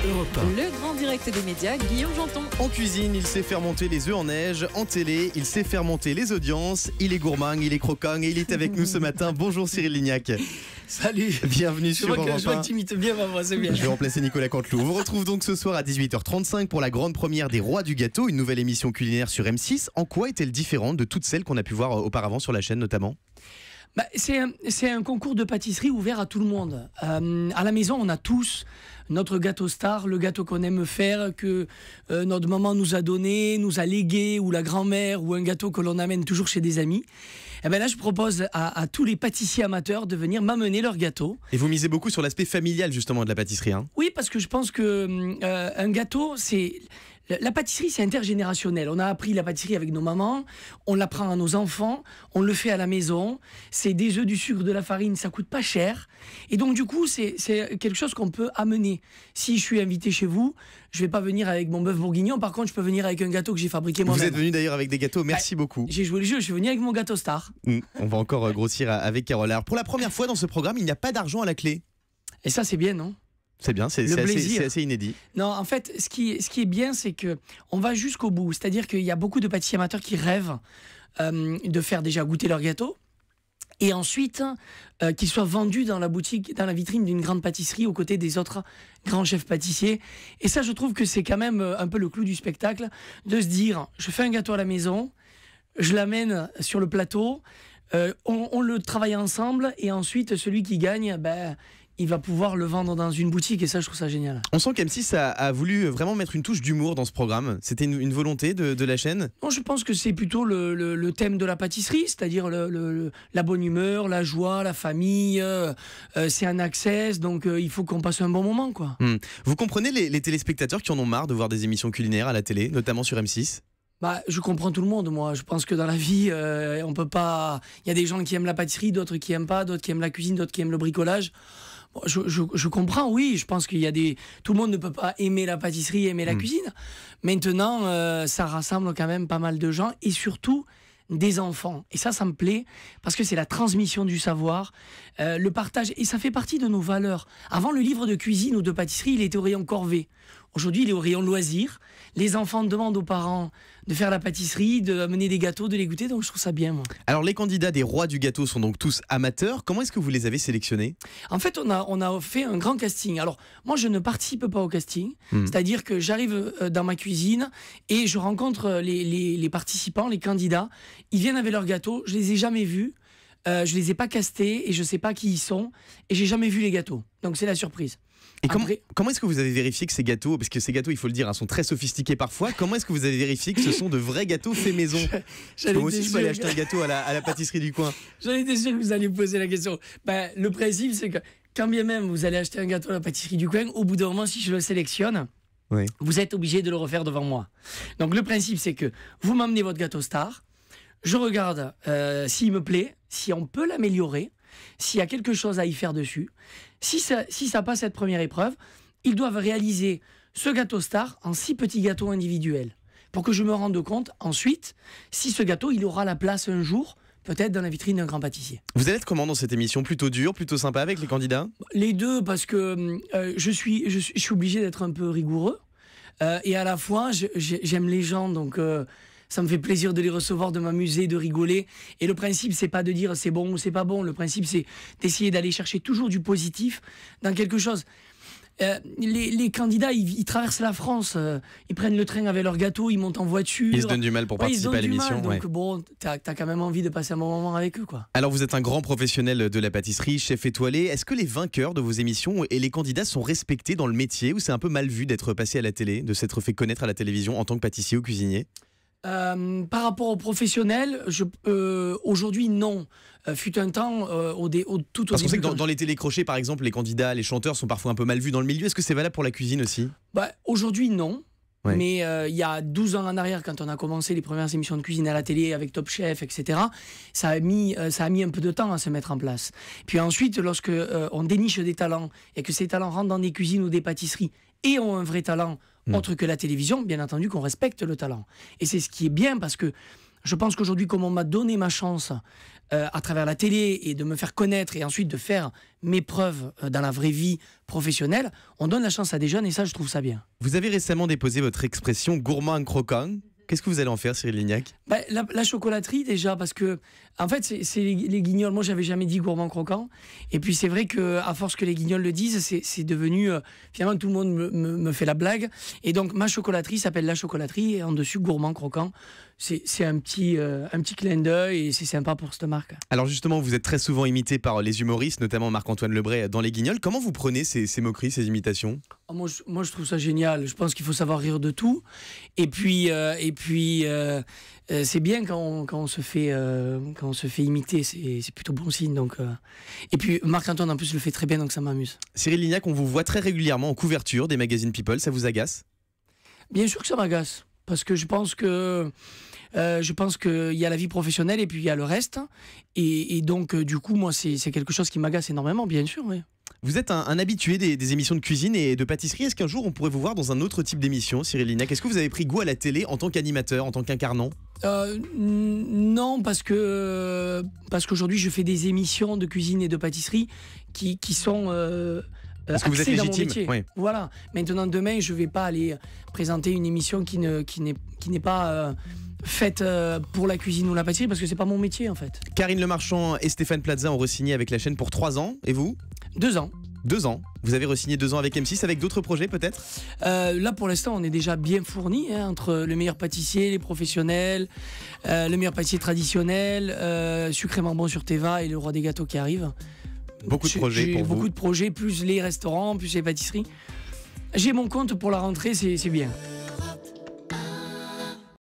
Europe 1. Le grand direct des médias, Guillaume Janton. En cuisine, il sait faire monter les œufs en neige. En télé, il sait faire monter les audiences. Il est gourmand, il est croquant et il est avec nous ce matin. Bonjour Cyril Lignac. Salut. Bienvenue sur Europe 1. Je vois que tu imites bien ma voix, c'est bien. Je vais remplacer Nicolas Canteloup. On vous retrouve donc ce soir à 18h35 pour la grande première des Rois du Gâteau, une nouvelle émission culinaire sur M6. En quoi est-elle différente de toutes celles qu'on a pu voir auparavant sur la chaîne notamment ? C'est un concours de pâtisserie ouvert à tout le monde. À la maison, on a tous notre gâteau star, le gâteau qu'on aime faire, que notre maman nous a donné, nous a légué, ou la grand-mère, ou un gâteau que l'on amène toujours chez des amis. Et bien là, je propose à tous les pâtissiers amateurs de venir m'amener leur gâteau. Et vous misez beaucoup sur l'aspect familial justement de la pâtisserie, hein ? Oui, parce que je pense que un gâteau, c'est... La pâtisserie, c'est intergénérationnel. On a appris la pâtisserie avec nos mamans, on l'apprend à nos enfants, on le fait à la maison. C'est des œufs, du sucre, de la farine, ça coûte pas cher. Et donc, du coup, c'est quelque chose qu'on peut amener. Si je suis invité chez vous, je vais pas venir avec mon bœuf bourguignon. Par contre, je peux venir avec un gâteau que j'ai fabriqué moi-même. Vous êtes venu d'ailleurs avec des gâteaux, merci beaucoup. J'ai joué le jeu, je suis venu avec mon gâteau star. On va encore grossir avec Carole. Alors, pour la première fois dans ce programme, il n'y a pas d'argent à la clé. Et ça, c'est bien, non ? C'est bien, c'est assez inédit. Non, en fait, ce qui est bien, c'est que on va jusqu'au bout. C'est-à-dire qu'il y a beaucoup de pâtissiers amateurs qui rêvent de faire déjà goûter leur gâteau et ensuite qu'ils soient vendus dans la boutique, dans la vitrine d'une grande pâtisserie aux côtés des autres grands chefs pâtissiers. Et ça, je trouve que c'est quand même un peu le clou du spectacle, de se dire, je fais un gâteau à la maison, je l'amène sur le plateau, on le travaille ensemble et ensuite, celui qui gagne, il va pouvoir le vendre dans une boutique et ça, je trouve ça génial. On sent qu'M6 a voulu vraiment mettre une touche d'humour dans ce programme. C'était une volonté de la chaîne ? Non, je pense que c'est plutôt le thème de la pâtisserie, c'est-à-dire la bonne humeur, la joie, la famille. C'est un access, donc il faut qu'on passe un bon moment, quoi. Vous comprenez les téléspectateurs qui en ont marre de voir des émissions culinaires à la télé, notamment sur M6 ? Je comprends tout le monde, moi. Je pense que dans la vie, on peut pas... Il y a des gens qui aiment la pâtisserie, d'autres qui aiment pas, d'autres qui aiment la cuisine, d'autres qui aiment le bricolage. Bon, je comprends, oui. Je pense qu'il y a des... Tout le monde ne peut pas aimer la pâtisserie, aimer la cuisine. Maintenant, ça rassemble quand même pas mal de gens et surtout des enfants. Et ça me plaît parce que c'est la transmission du savoir, le partage. Et ça fait partie de nos valeurs. Avant, le livre de cuisine ou de pâtisserie, il était au rayon corvée. Aujourd'hui, il est au rayon loisirs. Les enfants demandent aux parents de faire la pâtisserie, de mener des gâteaux, de les goûter. Donc, je trouve ça bien, moi. Alors, les candidats des Rois du Gâteau sont donc tous amateurs. Comment est-ce que vous les avez sélectionnés ? En fait, on a fait un grand casting. Alors, moi, je ne participe pas au casting. C'est-à-dire que j'arrive dans ma cuisine et je rencontre les participants, les candidats. Ils viennent avec leurs gâteaux. Je les ai jamais vus. Je les ai pas castés et je sais pas qui ils sont. Et j'ai jamais vu les gâteaux. Donc, c'est la surprise. Et comment est-ce que vous avez vérifié que ces gâteaux, parce que ces gâteaux, il faut le dire, sont très sophistiqués parfois, comment est-ce que vous avez vérifié que ce sont de vrais gâteaux faits maison ? Moi aussi, je peux aller acheter un gâteau à la pâtisserie du coin. J'en étais sûr que vous alliez me poser la question. Le principe, c'est que quand bien même vous allez acheter un gâteau à la pâtisserie du coin, au bout d'un moment, si je le sélectionne, vous êtes obligé de le refaire devant moi. Donc le principe, c'est que vous m'amenez votre gâteau star, je regarde s'il me plaît, si on peut l'améliorer, s'il y a quelque chose à y faire dessus. Si ça passe cette première épreuve, ils doivent réaliser ce gâteau star en 6 petits gâteaux individuels pour que je me rende compte ensuite si ce gâteau il aura la place un jour peut-être dans la vitrine d'un grand pâtissier. Vous allez être comment dans cette émission ? Plutôt dur, plutôt sympa avec les candidats ? Les deux, parce que je suis obligé d'être un peu rigoureux et à la fois j'aime les gens, donc ça me fait plaisir de les recevoir, de m'amuser, de rigoler. Et le principe, c'est pas de dire c'est bon ou c'est pas bon. Le principe, c'est d'essayer d'aller chercher toujours du positif dans quelque chose. Les candidats, ils traversent la France. Ils prennent le train avec leur gâteau, ils montent en voiture. Ils se donnent du mal pour participer à l'émission. Donc bon, t'as quand même envie de passer un bon moment avec eux, quoi. Alors vous êtes un grand professionnel de la pâtisserie, chef étoilé. Est-ce que les vainqueurs de vos émissions et les candidats sont respectés dans le métier ou c'est un peu mal vu d'être passé à la télé, de s'être fait connaître à la télévision en tant que pâtissier ou cuisinier ? Par rapport aux professionnels, aujourd'hui non. Fut un temps tout au Parce qu'on sait début. que dans les télécrochets, par exemple, les candidats, les chanteurs sont parfois un peu mal vus dans le milieu. Est-ce que c'est valable pour la cuisine aussi ? Aujourd'hui non. Ouais. Mais il y a 12 ans en arrière, quand on a commencé les premières émissions de cuisine à la télé avec Top Chef, etc., ça a mis un peu de temps à se mettre en place. Puis ensuite, lorsque on déniche des talents et que ces talents rentrent dans des cuisines ou des pâtisseries et ont un vrai talent autre que la télévision, bien entendu qu'on respecte le talent. Et c'est ce qui est bien parce que je pense qu'aujourd'hui, comme on m'a donné ma chance à travers la télé et de me faire connaître et ensuite de faire mes preuves dans la vraie vie professionnelle, on donne la chance à des jeunes et ça, je trouve ça bien. Vous avez récemment déposé votre expression gourmand en croquant. Qu'est-ce que vous allez en faire, Cyril Lignac? La chocolaterie déjà, parce que en fait c'est les guignols. Moi j'avais jamais dit gourmand croquant, et puis c'est vrai que à force que les guignols le disent, c'est devenu finalement tout le monde me fait la blague, et donc ma chocolaterie s'appelle la chocolaterie et en dessus gourmand croquant. C'est un petit clin d'œil et c'est sympa pour cette marque. Alors justement, vous êtes très souvent imité par les humoristes, notamment Marc-Antoine Lebray dans Les Guignols. Comment vous prenez ces moqueries, ces imitations? Moi, je trouve ça génial. Je pense qu'il faut savoir rire de tout. Et puis, c'est bien quand on se fait imiter. C'est plutôt bon signe. Donc, Et puis, Marc-Antoine, en plus, le fait très bien, donc ça m'amuse. Cyril Lignac, on vous voit très régulièrement en couverture des magazines People. Ça vous agace? Bien sûr que ça m'agace. Parce que je pense qu'il y a la vie professionnelle et puis il y a le reste. Et donc, du coup, moi, c'est quelque chose qui m'agace énormément, bien sûr, oui. Vous êtes un habitué des émissions de cuisine et de pâtisserie. Est-ce qu'un jour on pourrait vous voir dans un autre type d'émission, Cyril Lignac? Est-ce que vous avez pris goût à la télé en tant qu'animateur, en tant qu'incarnant? Non, parce qu'aujourd'hui je fais des émissions de cuisine et de pâtisserie qui sont parce que vous êtes légitime. Oui. Voilà. Maintenant, demain, je vais pas aller présenter une émission qui n'est pas faite pour la cuisine ou la pâtisserie, parce que c'est pas mon métier en fait. Karine Le Marchand et Stéphane Plaza ont re-signé avec la chaîne pour 3 ans. Et vous? 2 ans. 2 ans. Vous avez re-signé 2 ans avec M6, avec d'autres projets peut-être? Là pour l'instant on est déjà bien fourni entre le meilleur pâtissier, les professionnels, le meilleur pâtissier traditionnel, Sucrément Bon sur Teva et le Roi des Gâteaux qui arrive. Beaucoup de projets pour vous. Beaucoup de projets, plus les restaurants, plus les pâtisseries. J'ai mon compte pour la rentrée, c'est bien.